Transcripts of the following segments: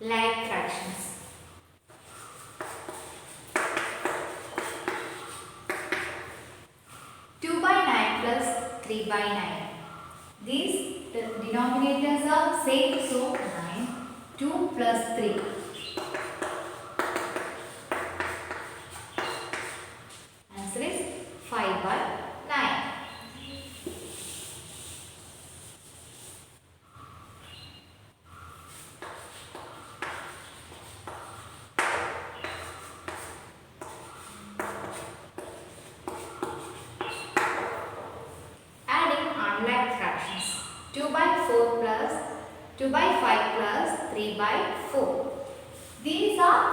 like fractions. Two by 9 plus 3 by 9. These denominators are same, so 9. 2 plus 3. Answer is 5 by 9. Adding unlike fractions. 2 by 4 plus 2 by 5 plus 3 by 4. These are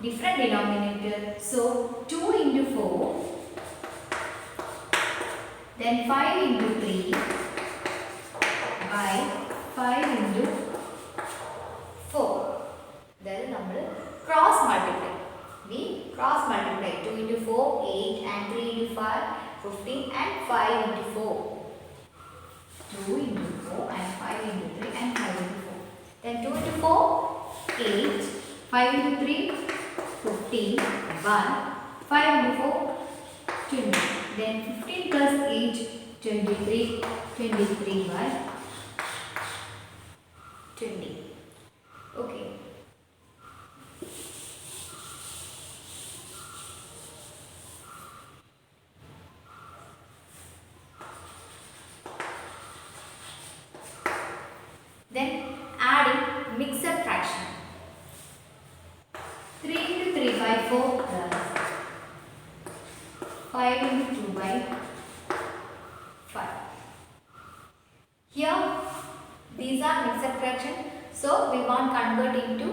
different denominators. So 2 into 4, then 5 into 3 by 5 into 4. Then we cross multiply. We cross multiply. 2 into 4, 8, and 3 into 5, 15, and 5 into 4. 2 into 4 and 5 into 3 and 5 into 4. Then 2 into 4, 8, 5 into 3, 15, 1, 5 into 4, 20. Then 15 plus 8, 23, 23 by 20. Okay. Then adding mixed fraction. 3 into 3 by 4 plus 5 into 2 by 5. Here these are mixed fraction, so we want to convert into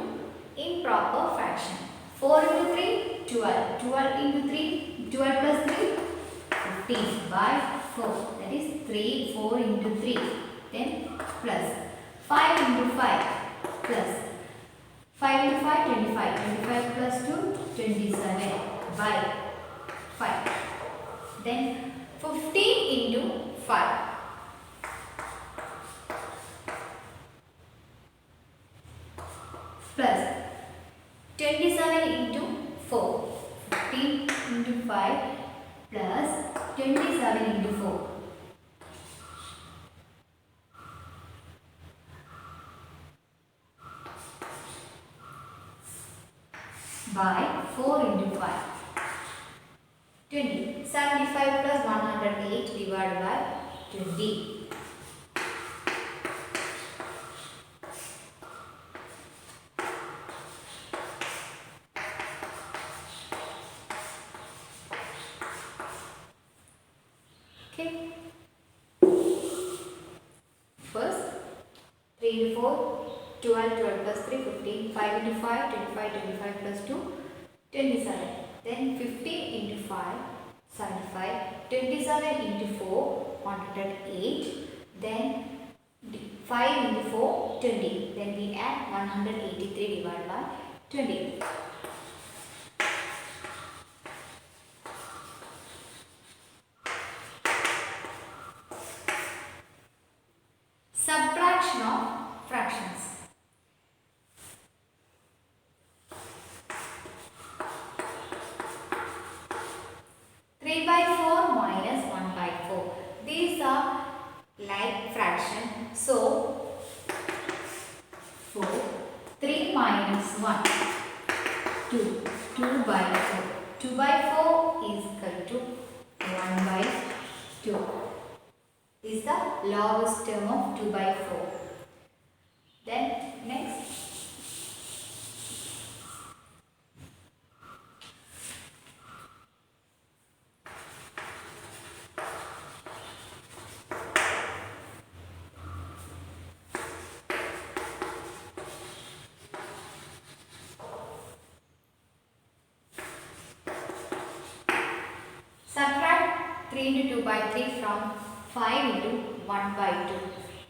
improper fraction. 4 into 3, 12. 12 into 3, 12 plus 3, 15 by 4. That is 3, 4 into 3. Then plus 5 into 5 plus 5 into 5, 25. 25 plus 2, 27 by 5. Then 15 into 5. Plus 27 into 4. 15 into 5 plus 27 into 4. By 4 into 5. 20. 75 plus 108 divided by 20. Okay. First, 3 into 4, 12, 12 plus 3, 15, 5 into 5, 25, 25 plus 2, 27. Then 15 into 5, 75, 27 into 4, 108. Then 5 into 4, 20. Then we add 183 divided by 20. Subtraction of fractions. Three by 4 minus 1 by 4. These are like fraction. So 4. 3 minus 1. 2. 2 by 4. 2 by 4 is equal to 1 by 2. Is the lowest term of 2 by 4. Then next, subtract 3 into 2 by 3 from 5 into 1 by 2.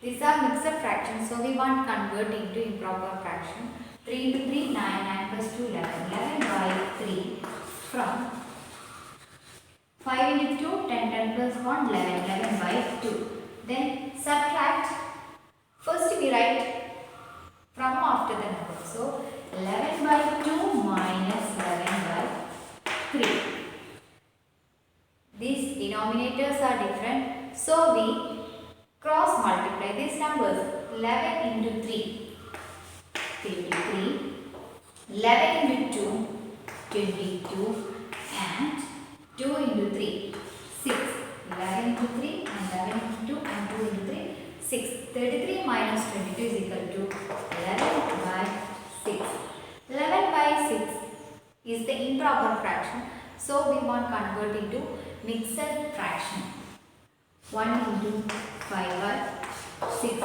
These are mixed fractions, so we want to convert into improper fraction. 3 into 3, 9, 9 plus 2, 11, 11 by 3 from 5 into 2, 10, 10 plus 1, 11, 11 by 2. Then subtract, first we write from after the number. So 11 into 3, 53. 11 into 2, 22. And 2 into 3, 6. 11 into 3 and 11 into 2 and 2 into 3, 6. 33 minus 22 is equal to 11 by 6. 11 by 6 is the improper fraction. So we want to convert into mixed fraction. 1 into 5 by 6.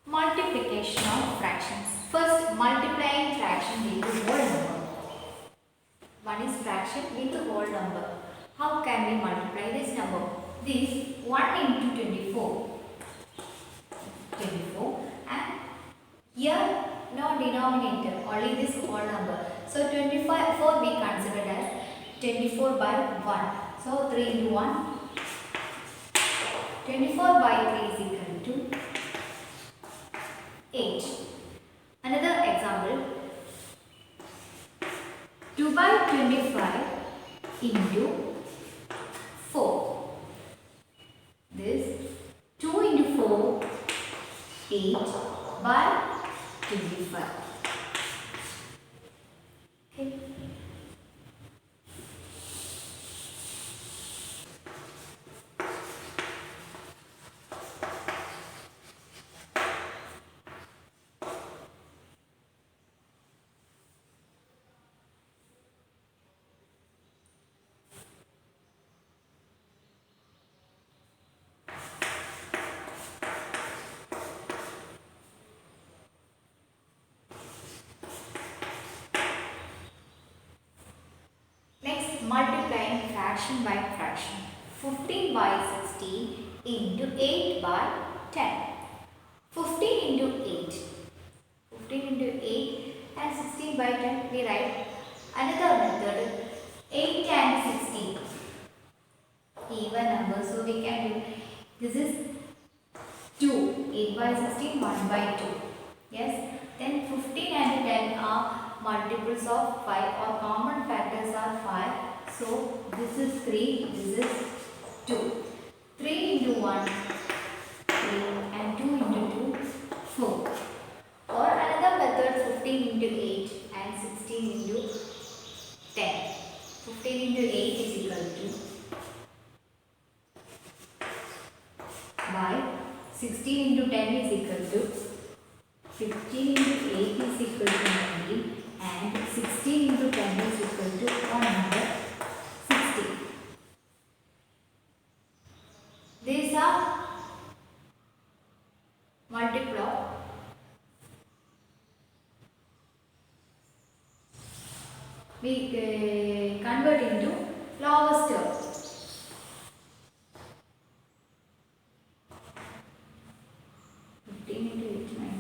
Multiplication of fractions. First, multiplying fraction with whole number. One is fraction with whole number. How can we multiply this number? This 1 into 24. 24 and here no denominator, only this whole number. So 24 we considered as 24 by 1. So 3 into 1. 24 by 3 is equal to 8. Another example, 2 by 25 into 4. This 2 into 4, 8 by 25. Okay. Multiplying fraction by fraction. 15 by 60 into 8 by 10. 15 into 8. 15 into 8 and 16 by 10 we write. Another method, 8 and 16. Even number, so we can do, this is 2. 8 by 16, 1 by 2. Yes. Then 15 and 10 are multiples of 5 or common factors are 5. So this is 3, this is 2. 3 into 1, 3 and 2 into 2, 4. Or another method, 15 into 8 and 16 into 10. 15 into 8 is equal to by 16 into 10 is equal to 15 into 8 is equal to 90 and 16 into 10 is equal to 160. These are multiply. We convert into lowest term. 15 into 8, 90.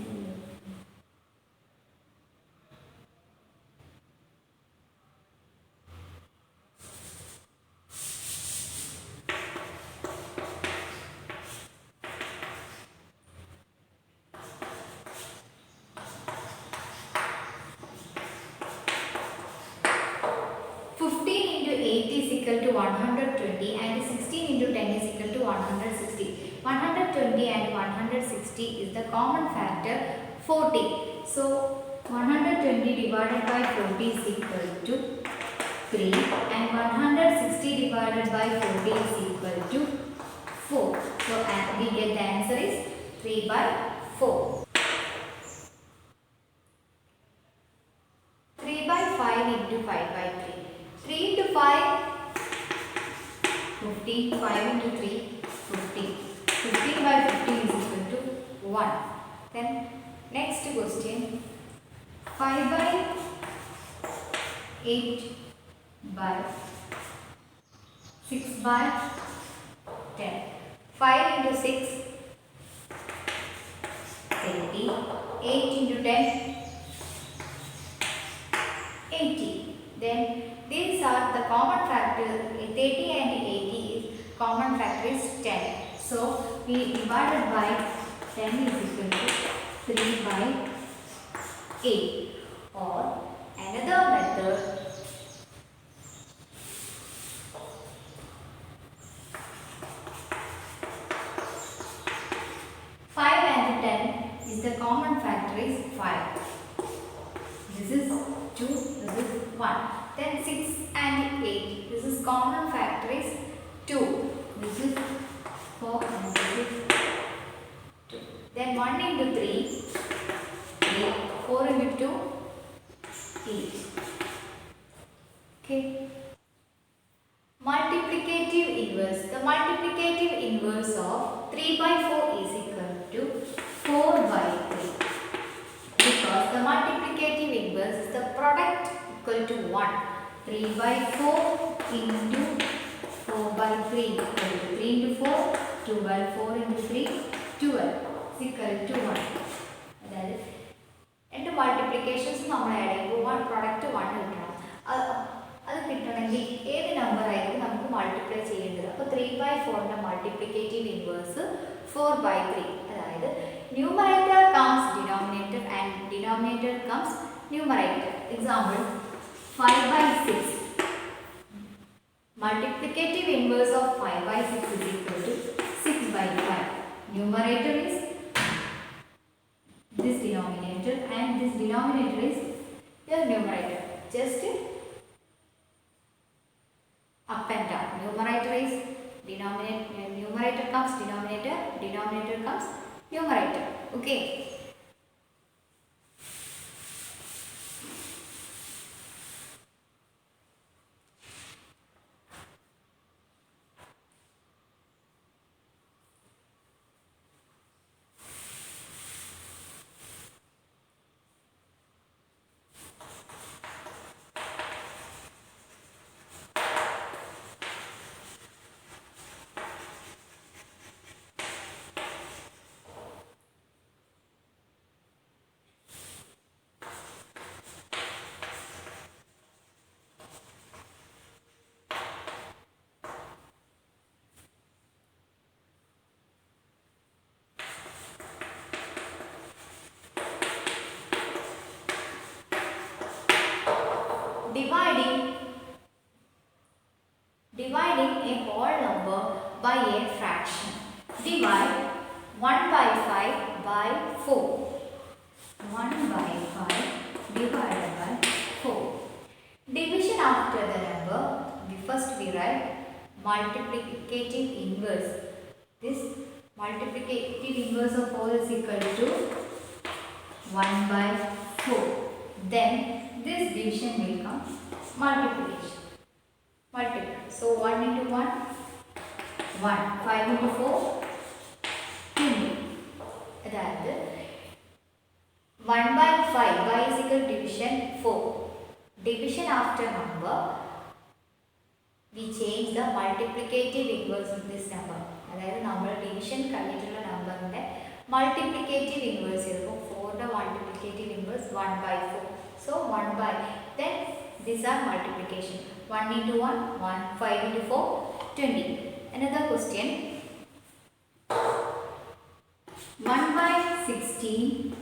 15 into 8 is equal to 120 and 16 into 10 is equal to 160. 120 and 160 is the common factor 40. So 120 divided by 40 is equal to 3 and 160 divided by 40 is equal to 4. So we get the answer is 3 by 4. 3 by 5 into 5 by 3. 3 into 5, 15. 5 into 3, 15. 15 by 15 is equal to 1. Then Next question. 5 by 8 by 6 by 10. 5 into 6, 30. 8 into 10, 80. Then these are the common factors. 30 and 80 is common factor is 10. So we divided by 10 is equal to 3 by 8. Or another method, 5 and 10 is the common factor is 5. This is 2, this is 1. Then 6 and 8, this is common factor is 2. This is 4 and this is 2. Then 1 into 3, 3. 4 into 2, 8. Okay. Multiplicative inverse. The multiplicative inverse of 3 by 4 is equal to 4 by 3. Because the multiplicative inverse is the product equal to 1. 3 by 4 into 4 by 3 equal to 3 into 4. 2 by 4 into 3, 12 is equal to 1. That is, and multiplications നമ്മൾ add ചെയ്യുമ്പോൾ product 1 കിട്ടണം. അത് കിട്ടണമെങ്കിൽ ഏത് number ആയിരിക്കും നമുക്ക് multiply ചെയ്യേണ്ടത്? അപ്പോൾ 3 by 4ന്റെ മൾട്ടിപ്ലിക്കേറ്റീവ് ഇൻവേഴ്സ് 4 by 3. അതായത് numerator comes denominator and denominator comes numerator. Example 5 by 6. Multiplicative inverse of 5 by 6 is equal to 6 by 5. Numerator is this denominator and this denominator is the numerator. Just up and down. Numerator is denominator, numerator comes denominator, denominator comes numerator. Okay. Dividing a whole number by a fraction. Divide 1 by 5 by 4. 1 by 5 divided by 4. Division after the number, first we write multiplicative inverse. This multiplicative inverse of 4 is equal to 1 by 4. Then this division will come multiplication. Multiply. So 1 into 1, 1. 5 into 4, 20. That is 1 by 5. Y is equal to division 4. Division after number, we change the multiplicative inverse of this number. That is, number division കഴിഞ്ഞിട്ടുള്ള നമ്പറിന്റെ multiplicative inverse എടുക്കും. 4ന്റെ multiplicative inverse 1 by 4. So 1 by, then these are multiplication. 1 into 1, 1, 5 into 4, 20. Another question. 1 by 16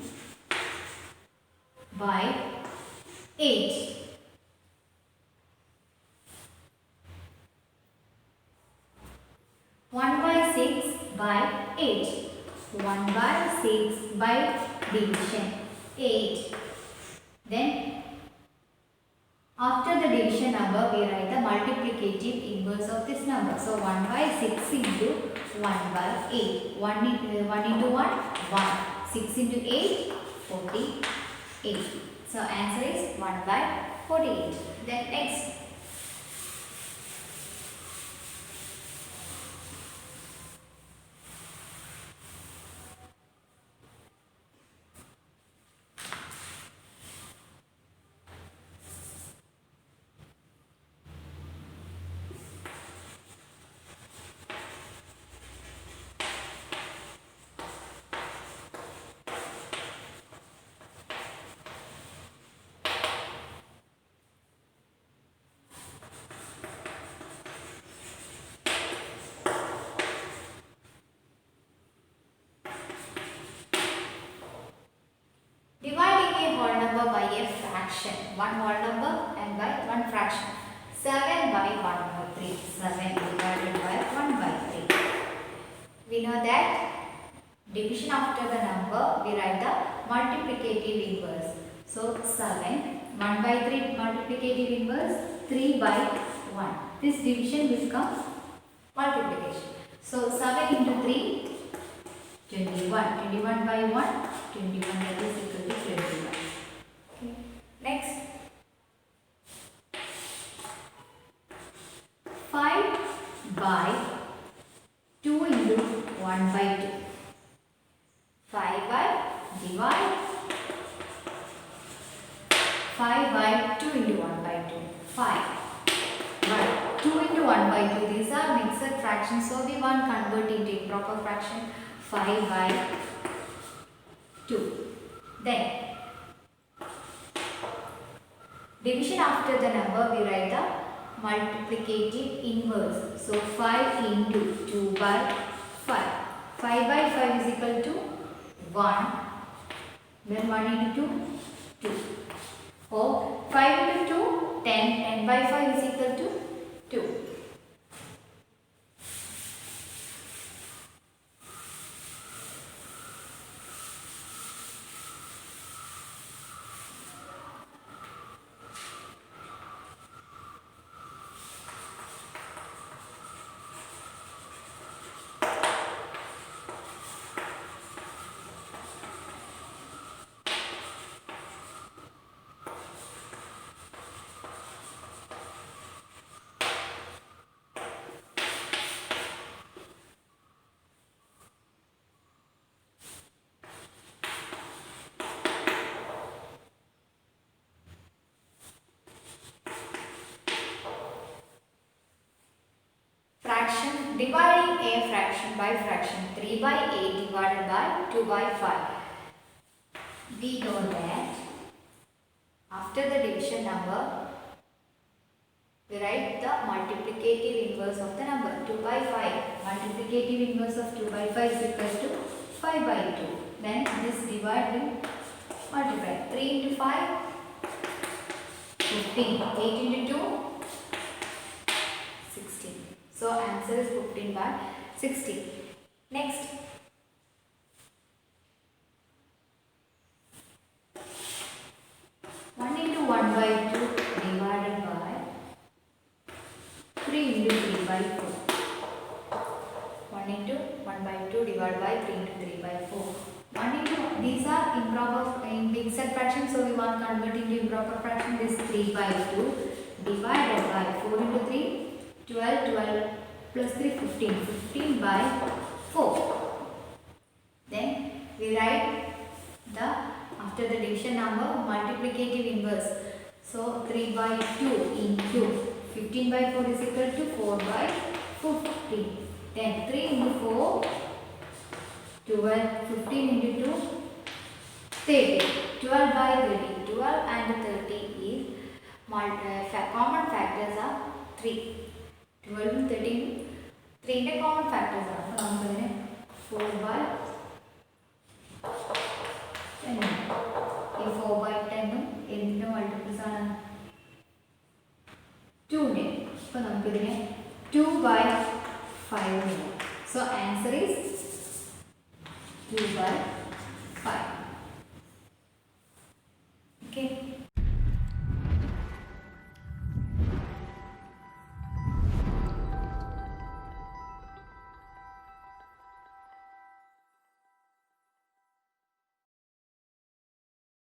by 8. 1 by 6 by 8. 1 by 6 by division 8. Then after the division number, we write the multiplicative inverse of this number. So 1 by 6 into 1 by 8. 1 into 1, 1. 6 into 8, 48. So answer is 1 by 48. Then next. fraction. One whole number and by one fraction. 7 by 1 by 3. 7 divided by 1 by 3. We know that division after the number, we write the multiplicative inverse. So 7, 1 by 3 multiplicative inverse, 3 by 1. This division will become multiplication. So 7 into 3, 21. 21 by 1, 21, that is equal to 21. Okay. Next, 5 by 2 into 1 by 2. 5 by divide 5 by 2 into 1 by 2. 5 by 2 into 1 by 2. These are mixed fractions, so we want to convert into improper fraction. 5 by 2. Then division after the number, we write the multiplicative inverse. So 5 into 2 by 5. 5 by 5 is equal to 1. Then 1 into 2, 2. Or 5 into 2, 10. 10 by 5 is equal to 2. Fraction, dividing a fraction by fraction. 3 by 8 divided by 2 by 5. We know that after the division number, we write the multiplicative inverse of the number. 2 by 5. Multiplicative inverse of 2 by 5 is equal to 5 by 2. Then this divide will multiply. 3 into 5, 15. 8 into 2, 16. So answer is 15 by 16. Next, 1 into 1 by 2 divided by 3 into 3 by 4. 1 into 1 by 2 divided by 3 into 3 by 4. 1 into, these are improper in mixed fraction, so we want to convert into improper fraction. This 3 by 2 divided by 4 into 3. 12, 12 plus 3, 15. 15 by 4. Then we write the, after the division number, multiplicative inverse. So 3 by 2 into 15 by 4 is equal to 4 by 15. Then 3 into 4, 12, 15 into 2, 30. 12 by 30. 12 and 30 is, common factors are 3. 12 and 13, 3 ന്റെ common factors ആണ്. അപ്പോൾ നമുക്കതിനെ 4 by 10. ഈ 4 by 10 ഉം എന്തിന്റെ multiples ആണ്? 2 ന്റെ. അപ്പോൾ നമുക്കിതിനെ 2 by 5 എഴുതാം. So answer is 2 by 5.